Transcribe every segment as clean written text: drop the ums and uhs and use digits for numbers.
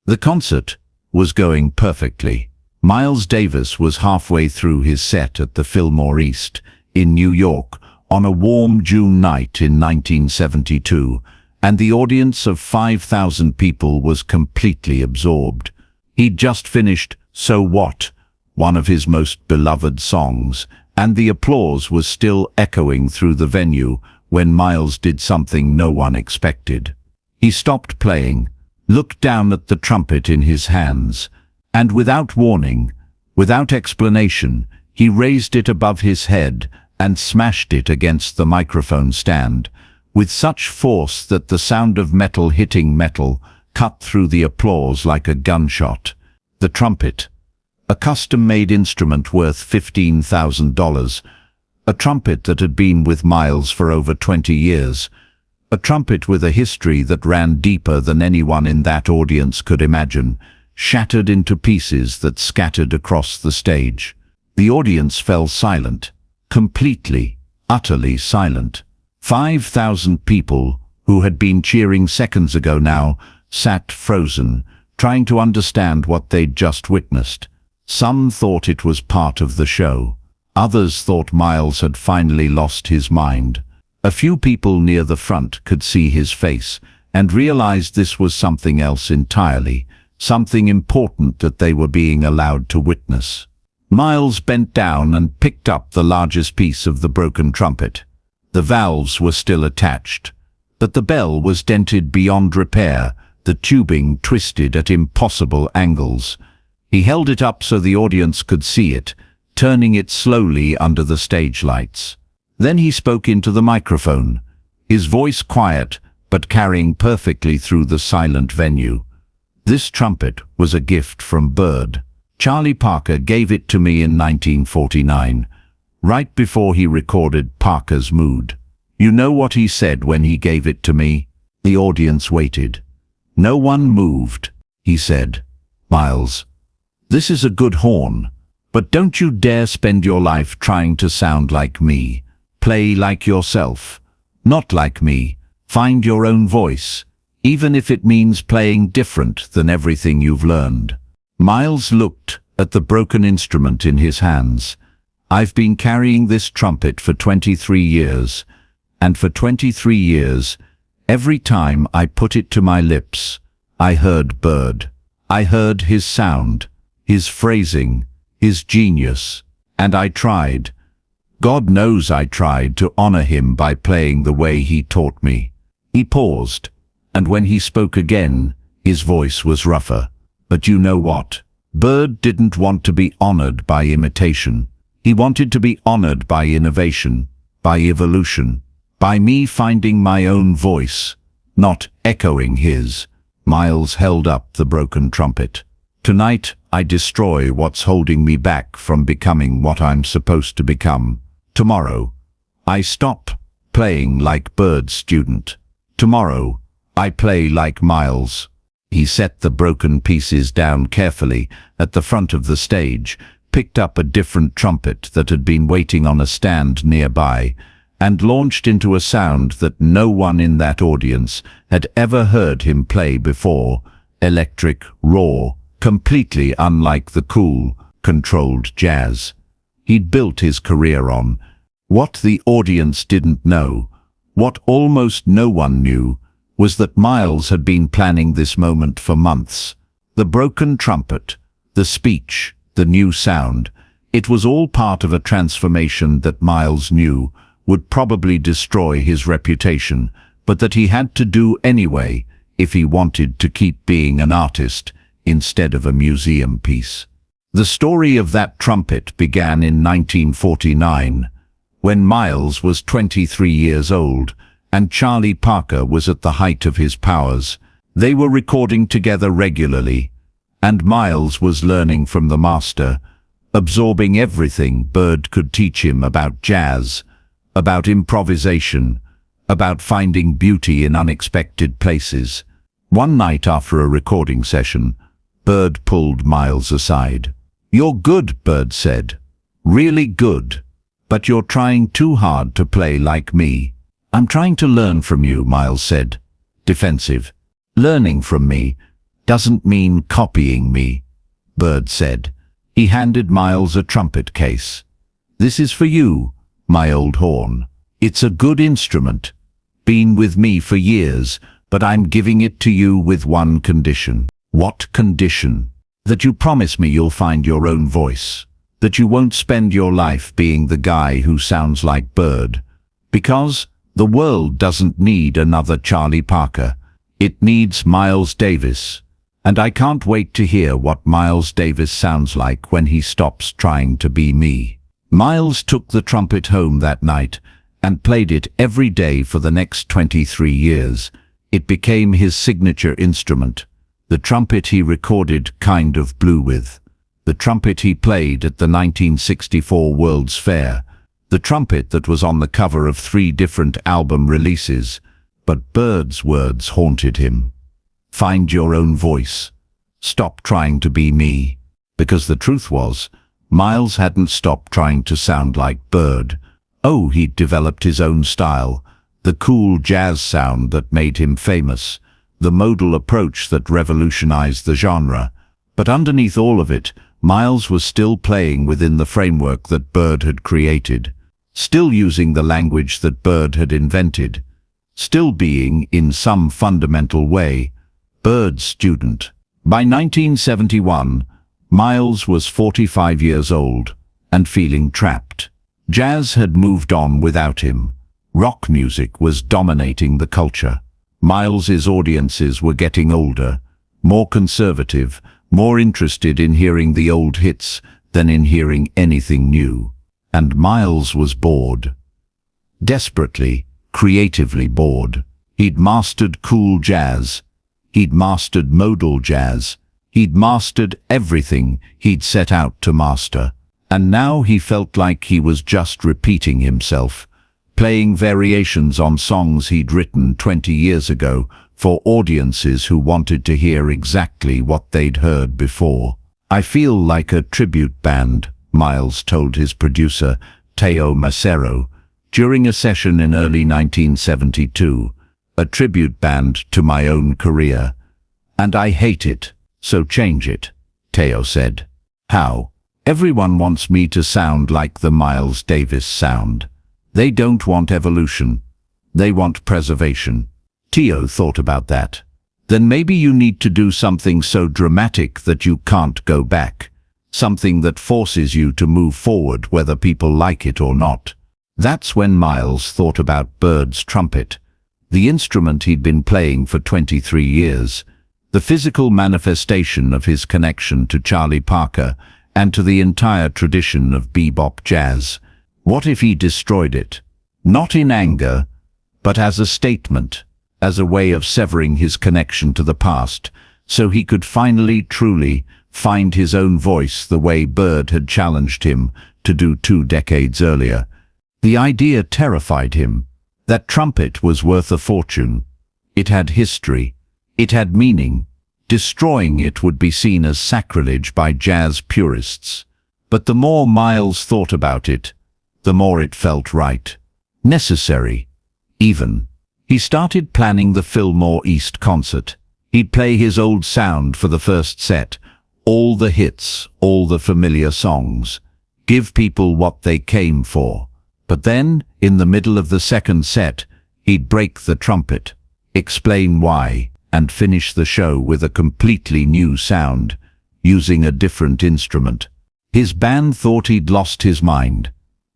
The concert was going perfectly. Miles Davis was halfway through his set at the Fillmore East in New York on a warm June night in 1972, and the audience of 5,000 people was completely absorbed. He'd just finished So What, one of his most beloved songs, and the applause was still echoing through the venue when Miles did something no one expected. He stopped playing, looked down at the trumpet in his hands, and without warning, without explanation, he raised it above his head and smashed it against the microphone stand, with such force that the sound of metal hitting metal cut through the applause like a gunshot. The trumpet, a custom-made instrument worth $15,000, a trumpet that had been with Miles for over 20 years, a trumpet with a history that ran deeper than anyone in that audience could imagine, shattered into pieces that scattered across the stage. The audience fell silent, completely, utterly silent. 5,000 people, who had been cheering seconds ago now, sat frozen, trying to understand what they'd just witnessed. Some thought it was part of the show. Others thought Miles had finally lost his mind. A few people near the front could see his face and realized this was something else entirely, something important that they were being allowed to witness. Miles bent down and picked up the largest piece of the broken trumpet. The valves were still attached, but the bell was dented beyond repair, the tubing twisted at impossible angles. He held it up so the audience could see it, turning it slowly under the stage lights. Then he spoke into the microphone, his voice quiet but carrying perfectly through the silent venue. This trumpet was a gift from Bird. Charlie Parker gave it to me in 1949, right before he recorded Parker's Mood. You know what he said when he gave it to me? The audience waited. No one moved. He said, "Miles, this is a good horn, but don't you dare spend your life trying to sound like me. Play like yourself, not like me. Find your own voice, even if it means playing different than everything you've learned." Miles looked at the broken instrument in his hands. "I've been carrying this trumpet for 23 years, and for 23 years, every time I put it to my lips, I heard Bird. I heard his sound, his phrasing, his genius, and I tried. God knows I tried to honor him by playing the way he taught me." He paused, and when he spoke again, his voice was rougher. "But you know what? Bird didn't want to be honored by imitation. He wanted to be honored by innovation, by evolution, by me finding my own voice, not echoing his." Miles held up the broken trumpet. "Tonight, I destroy what's holding me back from becoming what I'm supposed to become. Tomorrow, I stop playing like Bird's student. Tomorrow, I play like Miles." He set the broken pieces down carefully at the front of the stage, picked up a different trumpet that had been waiting on a stand nearby, and launched into a sound that no one in that audience had ever heard him play before: electric, raw, completely unlike the cool, controlled jazz he'd built his career on. What the audience didn't know, what almost no one knew, was that Miles had been planning this moment for months. The broken trumpet, the speech, the new sound, it was all part of a transformation that Miles knew would probably destroy his reputation, but that he had to do anyway if he wanted to keep being an artist instead of a museum piece. The story of that trumpet began in 1949, when Miles was 23 years old and Charlie Parker was at the height of his powers. They were recording together regularly, and Miles was learning from the master, absorbing everything Bird could teach him about jazz, about improvisation, about finding beauty in unexpected places. One night after a recording session, Bird pulled Miles aside. "You're good," Bird said. "Really good. But you're trying too hard to play like me." "I'm trying to learn from you," Miles said, defensive. "Learning from me? doesn't mean copying me," Bird said. He handed Miles a trumpet case. "This is for you, my old horn. It's a good instrument. Been with me for years, but I'm giving it to you with one condition." "What condition?" "That you promise me you'll find your own voice. That you won't spend your life being the guy who sounds like Bird. Because the world doesn't need another Charlie Parker. It needs Miles Davis. And I can't wait to hear what Miles Davis sounds like when he stops trying to be me." Miles took the trumpet home that night and played it every day for the next 23 years. It became his signature instrument. The trumpet he recorded Kind of Blue with. The trumpet he played at the 1964 World's Fair. The trumpet that was on the cover of 3 different album releases. But Bird's words haunted him. "Find your own voice. Stop trying to be me." Because the truth was, Miles hadn't stopped trying to sound like Bird. Oh, he'd developed his own style. The cool jazz sound that made him famous. The modal approach that revolutionized the genre. But underneath all of it, Miles was still playing within the framework that Bird had created. Still using the language that Bird had invented. Still being, in some fundamental way, Bird's student. By 1971, Miles was 45 years old and feeling trapped. Jazz had moved on without him. Rock music was dominating the culture. Miles's audiences were getting older, more conservative, more interested in hearing the old hits than in hearing anything new. And Miles was bored. Desperately, creatively bored. He'd mastered cool jazz. He'd mastered modal jazz. He'd mastered everything he'd set out to master. And now he felt like he was just repeating himself, playing variations on songs he'd written 20 years ago for audiences who wanted to hear exactly what they'd heard before. "I feel like a tribute band," Miles told his producer, Teo Macero, during a session in early 1972, "a tribute band to my own career. And I hate it, so change it," Teo said. "How?" "Everyone wants me to sound like the Miles Davis sound. They don't want evolution. They want preservation." Teo thought about that. "Then maybe you need to do something so dramatic that you can't go back. Something that forces you to move forward whether people like it or not." That's when Miles thought about Bird's trumpet, the instrument he'd been playing for 23 years, the physical manifestation of his connection to Charlie Parker and to the entire tradition of bebop jazz. What if he destroyed it? Not in anger, but as a statement, as a way of severing his connection to the past, so he could finally, truly, find his own voice the way Bird had challenged him to do 2 decades earlier. The idea terrified him. That trumpet was worth a fortune. It had history. It had meaning. Destroying it would be seen as sacrilege by jazz purists. But the more Miles thought about it, the more it felt right. Necessary. Even. He started planning the Fillmore East concert. He'd play his old sound for the first set. All the hits, all the familiar songs. Give people what they came for. But then, in the middle of the second set, he'd break the trumpet, explain why, and finish the show with a completely new sound, using a different instrument. His band thought he'd lost his mind.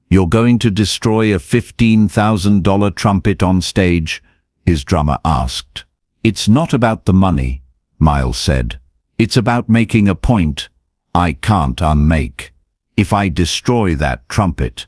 "You're going to destroy a $15,000 trumpet on stage?" his drummer asked. "It's not about the money," Miles said. "It's about making a point I can't unmake. If I destroy that trumpet,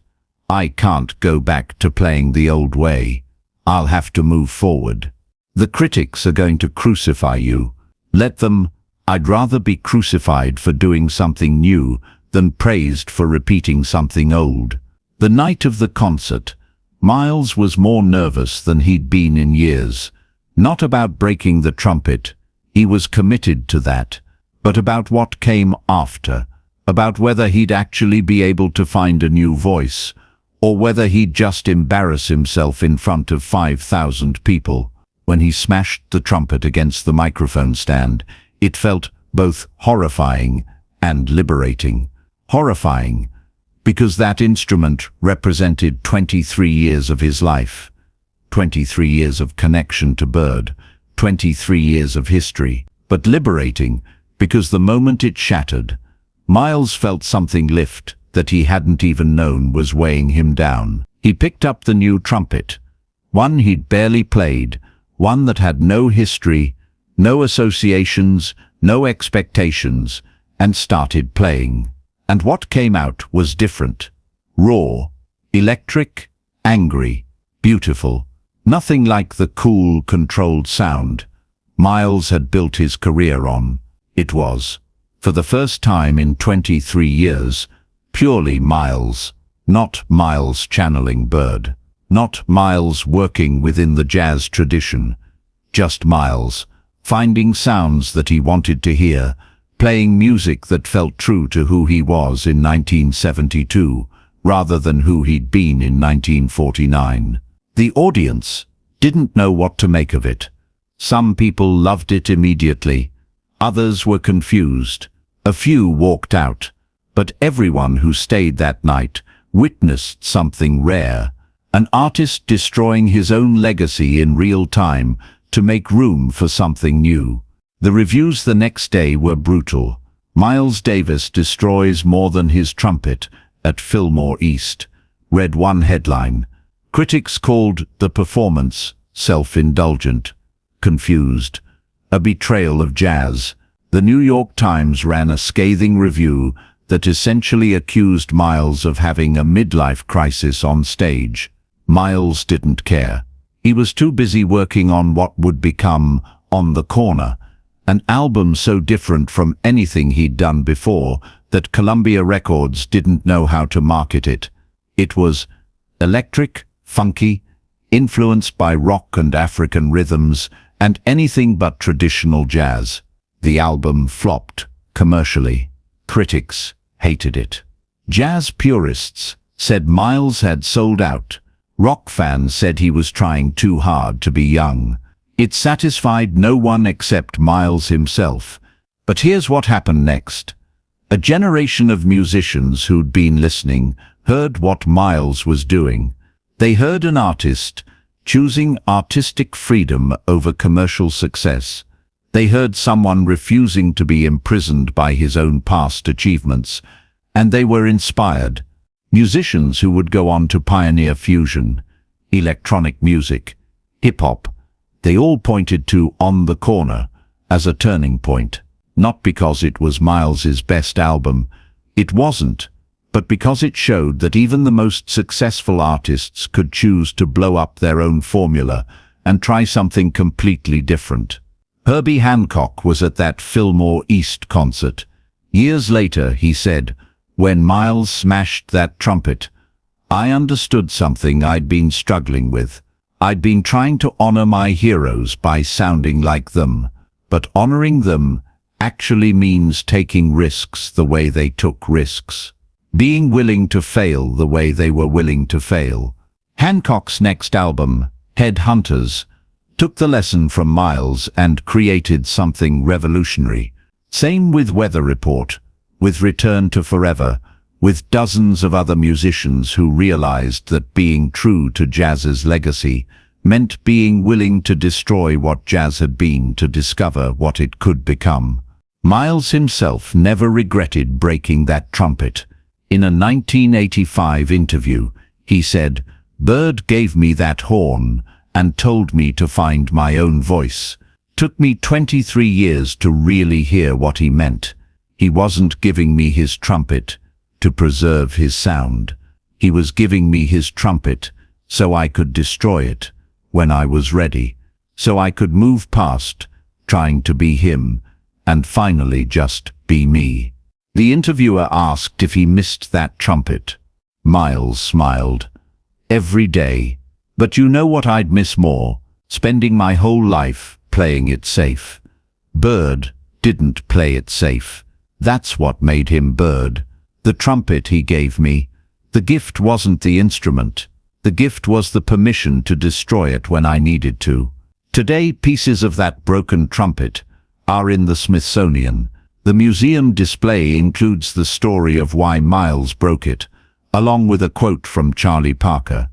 I can't go back to playing the old way. I'll have to move forward. The critics are going to crucify you. Let them. I'd rather be crucified for doing something new than praised for repeating something old." The night of the concert, Miles was more nervous than he'd been in years. Not about breaking the trumpet, he was committed to that, but about what came after, about whether he'd actually be able to find a new voice, or whether he'd just embarrass himself in front of 5,000 people. When he smashed the trumpet against the microphone stand, It felt both horrifying and liberating. Horrifying, because that instrument represented 23 years of his life, 23 years of connection to Bird, 23 years of history. But liberating, because the moment it shattered, Miles felt something lift that he hadn't even known was weighing him down. He picked up the new trumpet, one he'd barely played, one that had no history, no associations, no expectations, and started playing. And what came out was different. Raw, electric, angry, beautiful. Nothing like the cool, controlled sound Miles had built his career on. It was, for the first time in 23 years, purely Miles. Not Miles channeling Bird. Not Miles working within the jazz tradition. Just Miles, finding sounds that he wanted to hear, playing music that felt true to who he was in 1972, rather than who he'd been in 1949. The audience didn't know what to make of it. Some people loved it immediately. Others were confused. A few walked out. But everyone who stayed that night witnessed something rare. An artist destroying his own legacy in real time to make room for something new. The reviews the next day were brutal. Miles Davis destroys more than his trumpet at Fillmore East, read one headline. Critics called the performance self-indulgent, confused, a betrayal of jazz. The New York Times ran a scathing review that essentially accused Miles of having a midlife crisis on stage. Miles didn't care. He was too busy working on what would become On the Corner, an album so different from anything he'd done before that Columbia Records didn't know how to market it. It was electric, funky, influenced by rock and African rhythms, and anything but traditional jazz. The album flopped commercially. Critics hated it. Jazz purists said Miles had sold out. Rock fans said he was trying too hard to be young. It satisfied no one except Miles himself. But here's what happened next. A generation of musicians who'd been listening heard what Miles was doing. They heard an artist choosing artistic freedom over commercial success. They heard someone refusing to be imprisoned by his own past achievements, and they were inspired. Musicians who would go on to pioneer fusion, electronic music, hip-hop, they all pointed to On the Corner as a turning point. Not because it was Miles's best album, it wasn't, but because it showed that even the most successful artists could choose to blow up their own formula and try something completely different. Herbie Hancock was at that Fillmore East concert. Years later, he said, "When Miles smashed that trumpet, I understood something I'd been struggling with. I'd been trying to honor my heroes by sounding like them, but honoring them actually means taking risks the way they took risks. Being willing to fail the way they were willing to fail." Hancock's next album, Headhunters, took the lesson from Miles and created something revolutionary. Same with Weather Report, with Return to Forever, with dozens of other musicians who realized that being true to jazz's legacy meant being willing to destroy what jazz had been to discover what it could become. Miles himself never regretted breaking that trumpet. In a 1985 interview, he said, "Bird gave me that horn and told me to find my own voice. Took me 23 years to really hear what he meant. He wasn't giving me his trumpet to preserve his sound. He was giving me his trumpet so I could destroy it when I was ready, so I could move past trying to be him and finally just be me." The interviewer asked if he missed that trumpet. Miles smiled. "Every day. But you know what I'd miss more? Spending my whole life playing it safe." Bird didn't play it safe. That's what made him Bird. The trumpet he gave me, the gift wasn't the instrument. The gift was the permission to destroy it when I needed to. Today, pieces of that broken trumpet are in the Smithsonian. The museum display includes the story of why Miles broke it, along with a quote from Charlie Parker.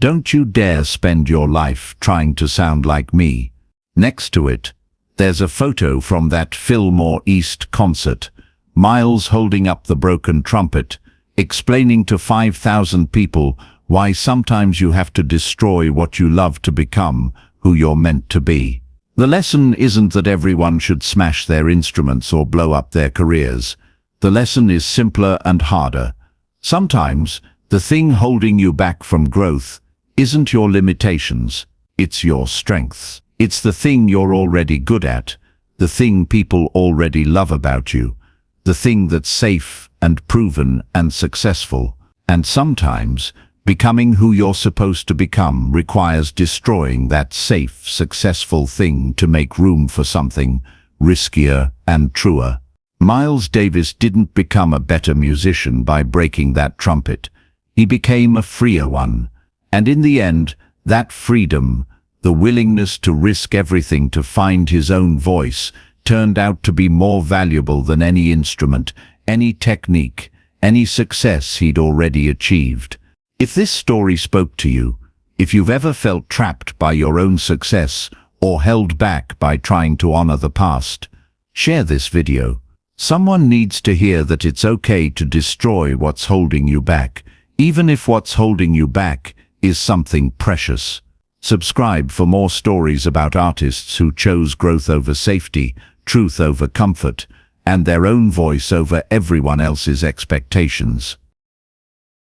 "Don't you dare spend your life trying to sound like me." Next to it, there's a photo from that Fillmore East concert, Miles holding up the broken trumpet, explaining to 5,000 people why sometimes you have to destroy what you love to become who you're meant to be. The lesson isn't that everyone should smash their instruments or blow up their careers. The lesson is simpler and harder. Sometimes, the thing holding you back from growth isn't your limitations, it's your strengths. It's the thing you're already good at, the thing people already love about you, the thing that's safe and proven and successful. And sometimes, becoming who you're supposed to become requires destroying that safe, successful thing to make room for something riskier and truer. Miles Davis didn't become a better musician by breaking that trumpet. He became a freer one. And in the end, that freedom, the willingness to risk everything to find his own voice, turned out to be more valuable than any instrument, any technique, any success he'd already achieved. If this story spoke to you, if you've ever felt trapped by your own success or held back by trying to honor the past, share this video. Someone needs to hear that it's okay to destroy what's holding you back, even if what's holding you back is something precious. Subscribe for more stories about artists who chose growth over safety, truth over comfort, and their own voice over everyone else's expectations.